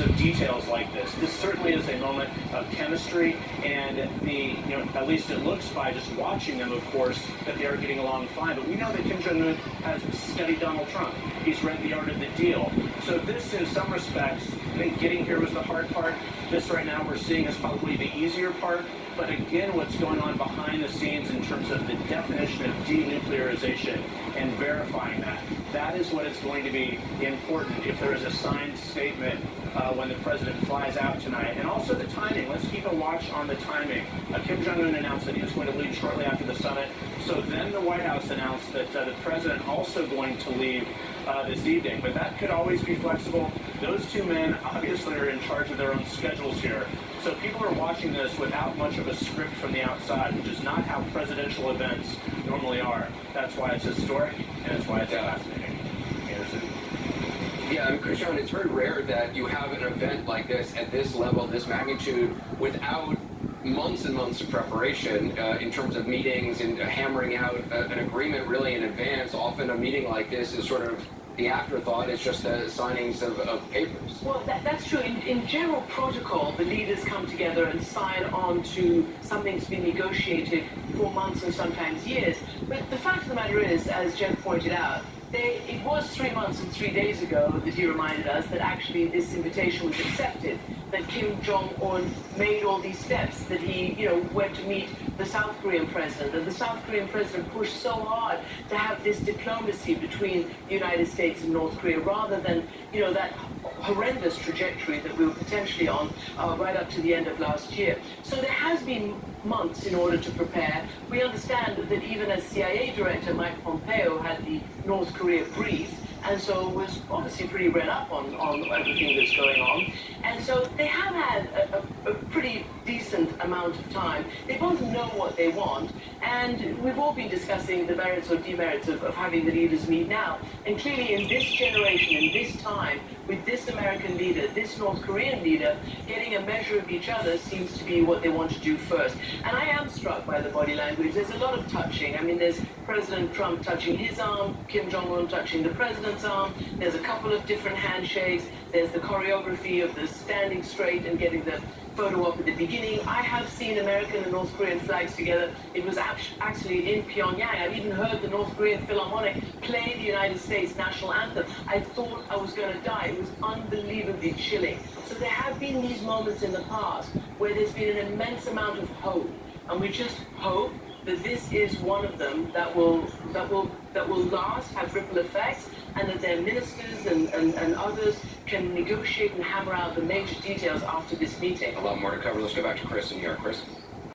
terms of details like this. This certainly is a moment of chemistry, and at least it looks by just watching them, of course, that they are getting along fine. But we know that Kim Jong-un has studied Donald Trump. He's read The Art of the Deal. So this, in some respects, I think getting here was the hard part. This right now we're seeing is probably the easier part. But again, what's going on behind the scenes in terms of the definition of denuclearization and verifying that, that is what is going to be important if there is a signed statement when the president flies out tonight. And also the timing. Let's keep a watch on the timing. Kim Jong-un announced that he was going to leave shortly after the summit. So then the White House announced that the president also going to leave this evening. But that could always be flexible. Those two men obviously are in charge of their own schedules here. So people are watching this without much of a script from the outside, which is not how presidential events normally are. That's why it's historic, and that's why it's fascinating. Anderson? Yeah, I mean, Christian, it's very rare that you have an event like this at this level, this magnitude, without months and months of preparation in terms of meetings and hammering out an agreement really in advance. Often a meeting like this is sort of the afterthought, is just signings of papers. Well, that's true. In general protocol, the leaders come together and sign on to something that's been negotiated for months and sometimes years. But the fact of the matter is, as Jeff pointed out, it was 3 months and 3 days ago that he reminded us that actually this invitation was accepted, that Kim Jong-un made all these steps, that he, went to meet the South Korean president, and the South Korean president pushed so hard to have this diplomacy between the United States and North Korea, rather than, that horrendous trajectory that we were potentially on right up to the end of last year. So there has been months in order to prepare. We understand that even as CIA Director Mike Pompeo had the North Korea brief, and so was obviously pretty read up on everything that's going on. And so they have had a pretty decent amount of time. They both know what they want, and we've all been discussing the merits or demerits of having the leaders meet now. And clearly in this generation, in this time, with this American leader, this North Korean leader, getting a measure of each other seems to be what they want to do first. And I am struck by the body language. There's a lot of touching. I mean, there's President Trump touching his arm, Kim Jong-un touching the president's arm. There's a couple of different handshakes. There's the choreography of the standing straight and getting the photo up at the beginning. I have seen American and North Korean flags together. It was actually in Pyongyang. I've even heard the North Korean Philharmonic play the United States national anthem. I thought I was going to die. It was unbelievably chilling. So there have been these moments in the past where there's been an immense amount of hope, and we just hope that this is one of them that will last, have ripple effects, and that their ministers and others can negotiate and hammer out the major details after this meeting. A lot more to cover. Let's go back to Chris in New York. Chris?